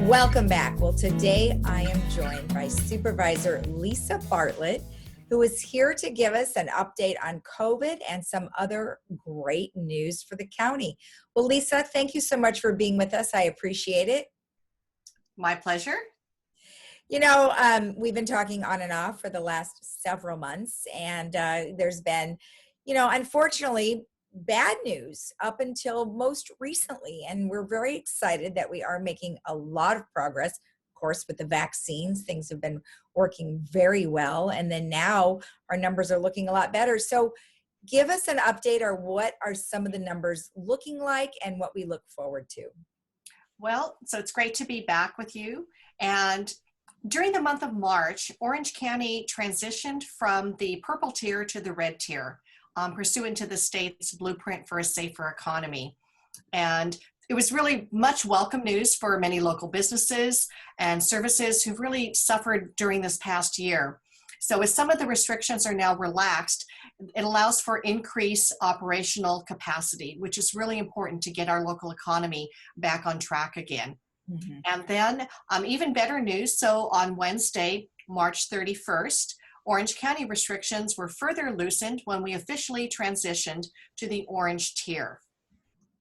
Welcome back. Well, today I am joined by Supervisor Lisa Bartlett, who is here to give us an update on COVID and some other great news for the county. Well, Lisa, thank you so much for being with us. I appreciate it. My pleasure. You know, we've been talking on and off for the last several months, and there's been, unfortunately, bad news up until most recently. And we're very excited that we are making a lot of progress. Of course, with the vaccines, things have been working very well. And then now our numbers are looking a lot better. So give us an update, or what are some of the numbers looking like and what we look forward to? Well, so it's great to be back with you. And during the month of March, Orange County transitioned from the purple tier to the red tier, pursuant to the state's blueprint for a safer economy. And it was really much welcome news for many local businesses and services who've really suffered during this past year. So as some of the restrictions are now relaxed, it allows for increased operational capacity, which is really important to get our local economy back on track again. Mm-hmm. And then even better news, so on Wednesday, March 31st, Orange County restrictions were further loosened when we officially transitioned to the orange tier.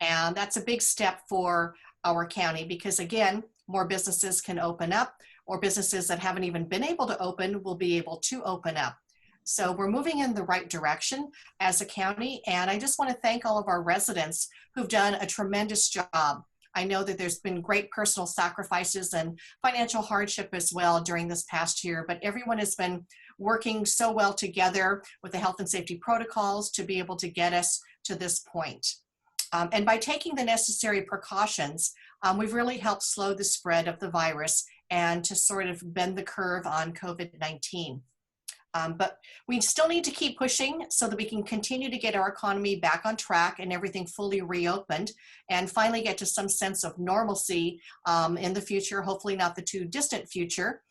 And that's a big step for our county because, again, more businesses can open up, or businesses that haven't even been able to open will be able to open up. So we're moving in the right direction as a county. And I just want to thank all of our residents who've done a tremendous job. I know that there's been great personal sacrifices and financial hardship as well during this past year, but everyone has been working so well together with the health and safety protocols to be able to get us to this point. And by taking the necessary precautions, we've really helped slow the spread of the virus and to sort of bend the curve on COVID-19. But we still need to keep pushing so that we can continue to get our economy back on track and everything fully reopened and finally get to some sense of normalcy in the future, hopefully not the too distant future.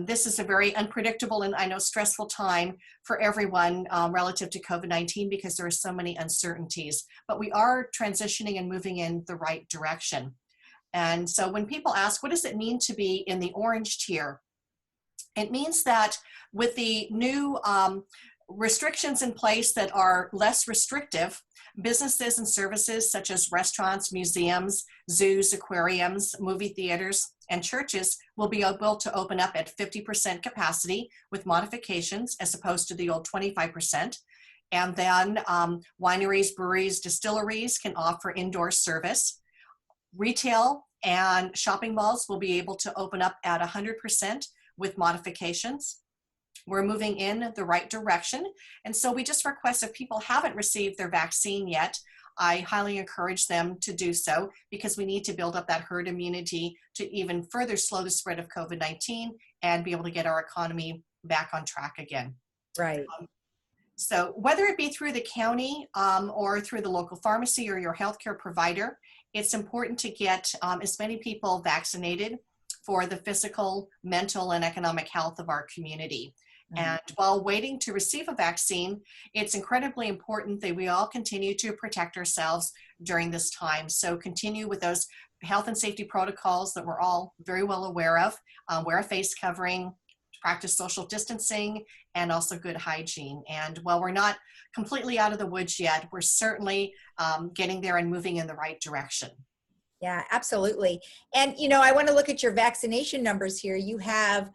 This is a very unpredictable and I know stressful time for everyone relative to COVID-19 because there are so many uncertainties, but we are transitioning and moving in the right direction. And so when people ask, what does it mean to be in the orange tier? It means that with the new restrictions in place that are less restrictive, businesses and services such as restaurants, museums, zoos, aquariums, movie theaters, and churches will be able to open up at 50% capacity with modifications as opposed to the old 25%. And then wineries, breweries, distilleries can offer indoor service. Retail and shopping malls will be able to open up at 100% with modifications. We're moving in the right direction. And so we just request if people haven't received their vaccine yet, I highly encourage them to do so because we need to build up that herd immunity to even further slow the spread of COVID-19 and be able to get our economy back on track again. Right. So whether it be through the county or through the local pharmacy or your healthcare provider, it's important to get as many people vaccinated for the physical, mental, and economic health of our community. And while waiting to receive a vaccine, it's incredibly important that we all continue to protect ourselves during this time. So continue with those health and safety protocols that we're all very well aware of. Wear a face covering, practice social distancing, and also good hygiene. And while we're not completely out of the woods yet, we're certainly getting there and moving in the right direction. Yeah, absolutely. And, I want to look at your vaccination numbers here. You have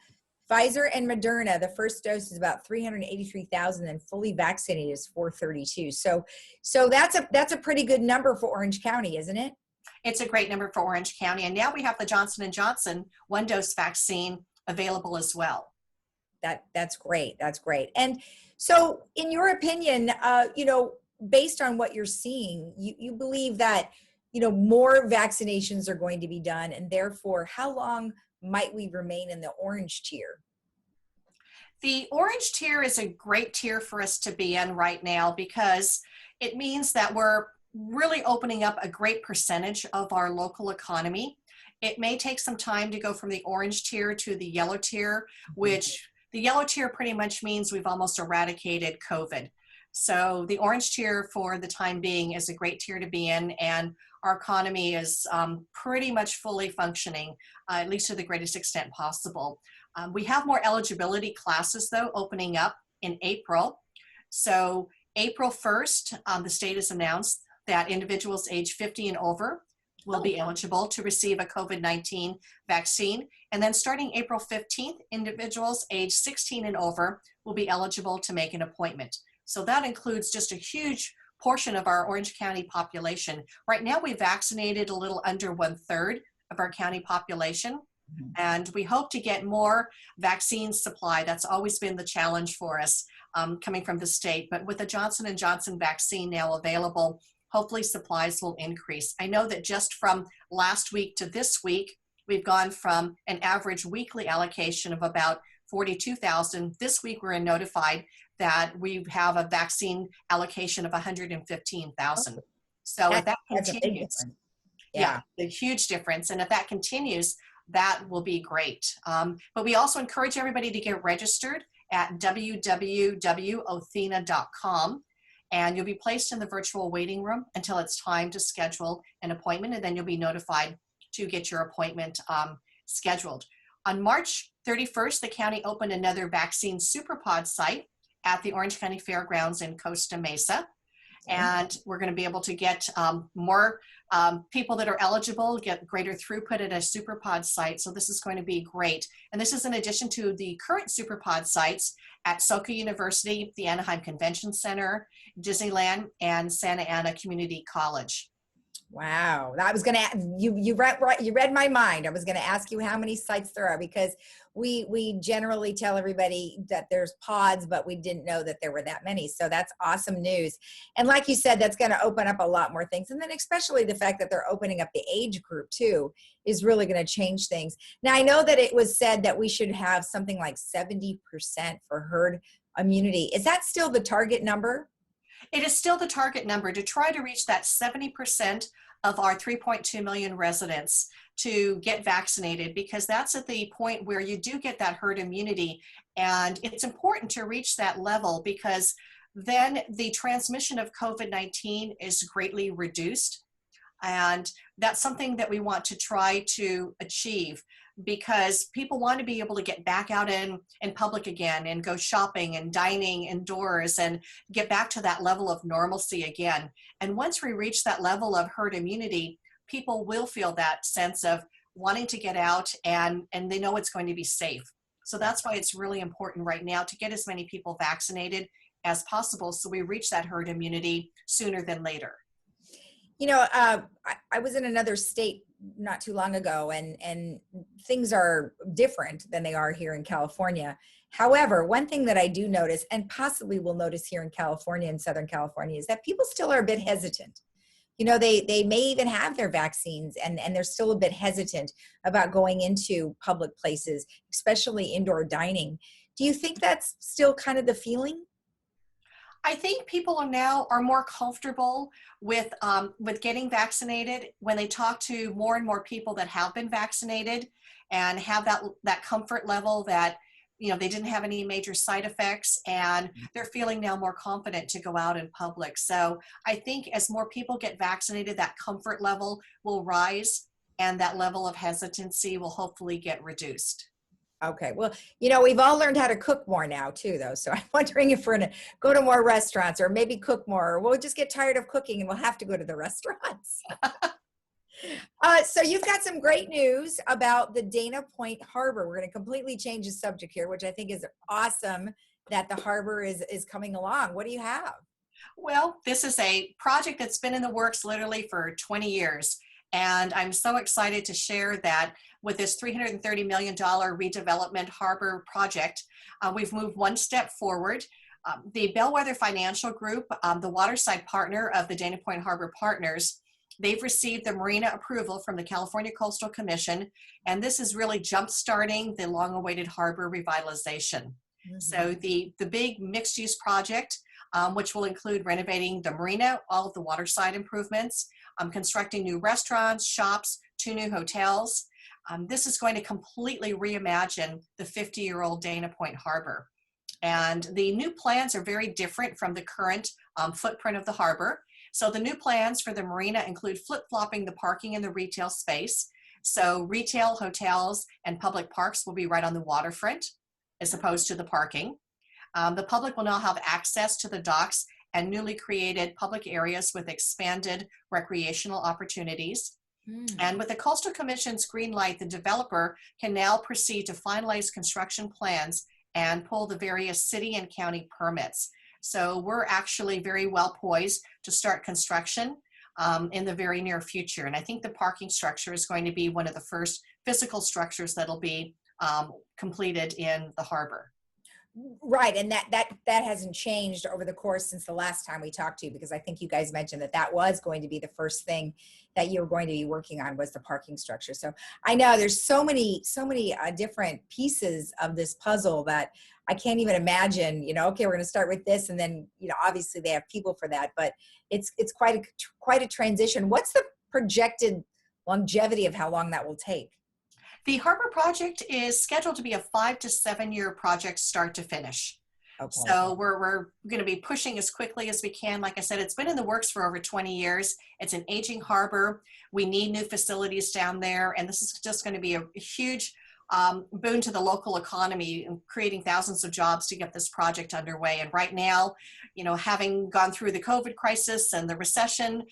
Pfizer and Moderna. The first dose is about 383,000 and fully vaccinated is 432. So that's a pretty good number for Orange County, isn't it? It's a great number for Orange County. And now we have the Johnson & Johnson one-dose vaccine available as well. That's great. That's great. And so in your opinion, based on what you're seeing, you believe that, more vaccinations are going to be done, and therefore, how long might we remain in the orange tier? The orange tier is a great tier for us to be in right now because it means that we're really opening up a great percentage of our local economy. It may take some time to go from the orange tier to the yellow tier, which the yellow tier pretty much means we've almost eradicated COVID. So the orange tier for the time being is a great tier to be in, and our economy is pretty much fully functioning, at least to the greatest extent possible. We have more eligibility classes though opening up in April. So April 1st, the state has announced that individuals age 50 and over will be eligible to receive a COVID-19 vaccine. And then starting April 15th, individuals age 16 and over will be eligible to make an appointment. So that includes just a huge portion of our Orange County population. Right now, we vaccinated a little under 1/3 of our county population. And we hope to get more vaccine supply. That's always been the challenge for us coming from the state. But with the Johnson & Johnson vaccine now available, hopefully supplies will increase. I know that just from last week to this week, we've gone from an average weekly allocation of about 42,000. This week we're notified that we have a vaccine allocation of 115,000. So if that continues, yeah, a huge difference. And if that continues, that will be great. But we also encourage everybody to get registered at www.othena.com. And you'll be placed in the virtual waiting room until it's time to schedule an appointment, and then you'll be notified to get your appointment scheduled. On March 31st, the county opened another vaccine Superpod site at the Orange County Fairgrounds in Costa Mesa. And we're going to be able to get more people that are eligible, get greater throughput at a Superpod site. So this is going to be great. And this is in addition to the current Superpod sites at Soka University, the Anaheim Convention Center, Disneyland, and Santa Ana Community College. Wow, I was going to you read my mind. I was going to ask you how many sites there are, because we generally tell everybody that there's pods, but we didn't know that there were that many. So that's awesome news. And like you said, that's going to open up a lot more things. And then especially the fact that they're opening up the age group too is really going to change things. Now, I know that it was said that we should have something like 70% for herd immunity. Is that still the target number? It is still the target number to try to reach that 70% of our 3.2 million residents to get vaccinated, because that's at the point where you do get that herd immunity. And it's important to reach that level, because then the transmission of COVID-19 is greatly reduced. And that's something that we want to try to achieve, because people want to be able to get back out in public again and go shopping and dining indoors and get back to that level of normalcy again. And once we reach that level of herd immunity, people will feel that sense of wanting to get out, and they know it's going to be safe. So that's why it's really important right now to get as many people vaccinated as possible, so we reach that herd immunity sooner than later. You know, I was in another state not too long ago, and things are different than they are here in California. However, one thing that I do notice, and possibly will notice here in California, in Southern California, is that people still are a bit hesitant. You know, they may even have their vaccines, and they're still a bit hesitant about going into public places, especially indoor dining. Do you think that's still kind of the feeling? I think people are more comfortable with getting vaccinated when they talk to more and more people that have been vaccinated and have that comfort level that, you know, they didn't have any major side effects, and they're feeling now more confident to go out in public. So I think as more people get vaccinated, that comfort level will rise, and that level of hesitancy will hopefully get reduced. Okay. Well, you know, we've all learned how to cook more now too, though. So I'm wondering if we're going to go to more restaurants, or maybe cook more, or we'll just get tired of cooking and we'll have to go to the restaurants. So you've got some great news about the Dana Point Harbor. We're going to completely change the subject here, which I think is awesome that the harbor is coming along. What do you have? Well, this is a project that's been in the works literally for 20 years. And I'm so excited to share that with this $330 million redevelopment harbor project, we've moved one step forward. The Bellwether Financial Group, the waterside partner of the Dana Point Harbor Partners, they've received the marina approval from the California Coastal Commission, and this is really jump-starting the long-awaited harbor revitalization. Mm-hmm. So the big mixed-use project, which will include renovating the marina, all of the waterside improvements, constructing new restaurants, shops, 2 new hotels. This is going to completely reimagine the 50-year-old Dana Point Harbor. And the new plans are very different from the current footprint of the harbor. So the new plans for the marina include flip-flopping the parking and the retail space. So retail, hotels, and public parks will be right on the waterfront as opposed to the parking. The public will now have access to the docks and newly created public areas with expanded recreational opportunities. And with the Coastal Commission's green light, the developer can now proceed to finalize construction plans and pull the various city and county permits. So we're actually very well poised to start construction in the very near future. And I think the parking structure is going to be one of the first physical structures that'll be completed in the harbor. Right, and that hasn't changed over the course since the last time we talked to you, because I think you guys mentioned that was going to be the first thing that you were going to be working on, was the parking structure. So I know there's so many different pieces of this puzzle that I can't even imagine. Okay, we're going to start with this, and then obviously they have people for that, but it's quite a transition. What's the projected longevity of how long that will take? The harbor project is scheduled to be a 5 to 7 year project, start to finish. Okay. So we're going to be pushing as quickly as we can. Like I said, it's been in the works for over 20 years. It's an aging harbor. We need new facilities down there. And this is just going to be a huge boon to the local economy, and creating thousands of jobs to get this project underway. And right now, having gone through the COVID crisis and the recession,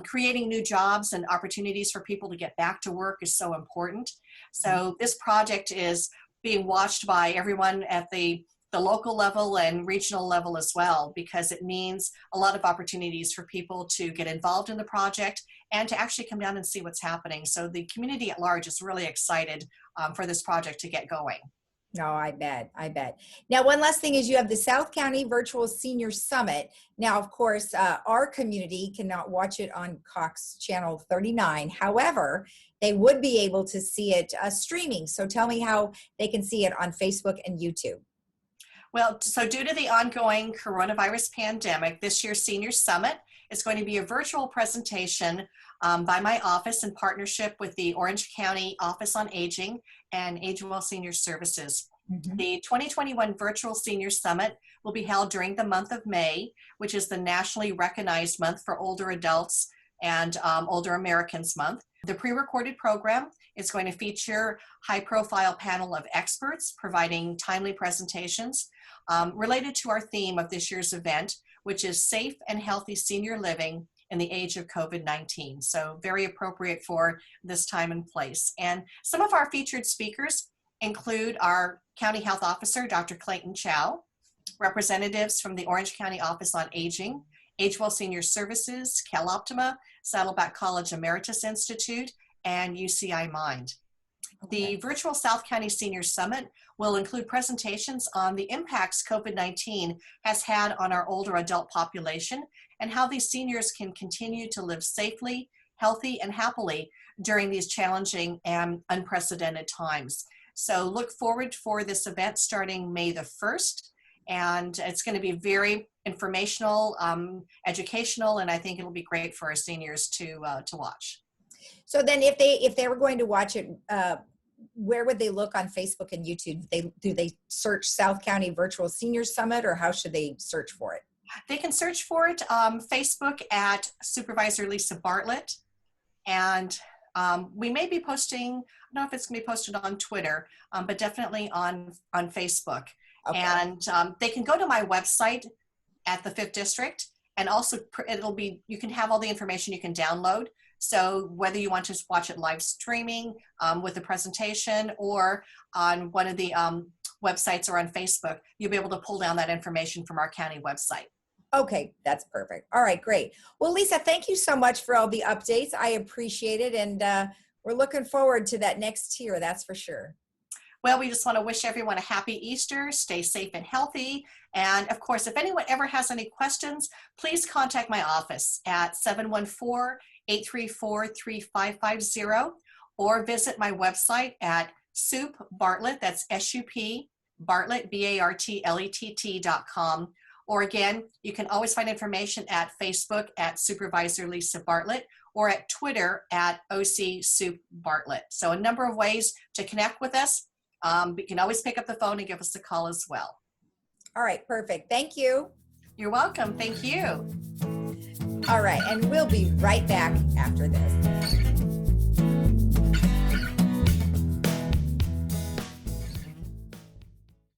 creating new jobs and opportunities for people to get back to work is so important. So this project is being watched by everyone at the local level and regional level as well, because it means a lot of opportunities for people to get involved in the project and to actually come down and see what's happening. So the community at large is really excited for this project to get going. No, I bet. Now, one last thing is you have the South County Virtual Senior Summit. Now, of course, our community cannot watch it on Cox Channel 39. However, they would be able to see it streaming. So tell me how they can see it on Facebook and YouTube. Well, so due to the ongoing coronavirus pandemic, this year's Senior Summit is going to be a virtual presentation by my office in partnership with the Orange County Office on Aging and AgeWell Senior Services. Mm-hmm. The 2021 Virtual Senior Summit will be held during the month of May, which is the nationally recognized month for older adults and Older Americans Month. The pre-recorded program is going to feature high-profile panel of experts providing timely presentations related to our theme of this year's event, which is safe and healthy senior living in the age of COVID-19. So very appropriate for this time and place. And some of our featured speakers include our County Health Officer, Dr. Clayton Chow, representatives from the Orange County Office on Aging, AgeWell Senior Services, CalOptima, Saddleback College Emeritus Institute, and UCI Mind. Okay. The virtual South County Senior Summit will include presentations on the impacts COVID-19 has had on our older adult population and how these seniors can continue to live safely, healthy, and happily during these challenging and unprecedented times. So look forward for this event starting May the 1st. And it's going to be very informational, educational, and I think it'll be great for our seniors to watch. So then if they were going to watch it, where would they look on Facebook and YouTube? Do they search South County Virtual Senior Summit, or how should they search for it? They can search for it Facebook at Supervisor Lisa Bartlett. And we may be posting, I don't know if it's going to be posted on Twitter, but definitely on Facebook. Okay. And they can go to my website at the 5th District, and also you can have all the information you can download. So whether you want to watch it live streaming with the presentation or on one of the websites or on Facebook, you'll be able to pull down that information from our county website. Okay, that's perfect. All right, great. Well, Lisa, thank you so much for all the updates. I appreciate it, and we're looking forward to that next tier, that's for sure. Well, we just want to wish everyone a happy Easter, stay safe and healthy. And of course, if anyone ever has any questions, please contact my office at 714-834-3550 or visit my website at Bartlett, that's S-U-P, Bartlett, BARTLETT.com. Or again, you can always find information at Facebook at Supervisor Lisa Bartlett or at Twitter at OC Sup Bartlett. So a number of ways to connect with us. You can always pick up the phone and give us a call as well. All right, perfect. Thank you. You're welcome. Thank you. All right, and we'll be right back after this.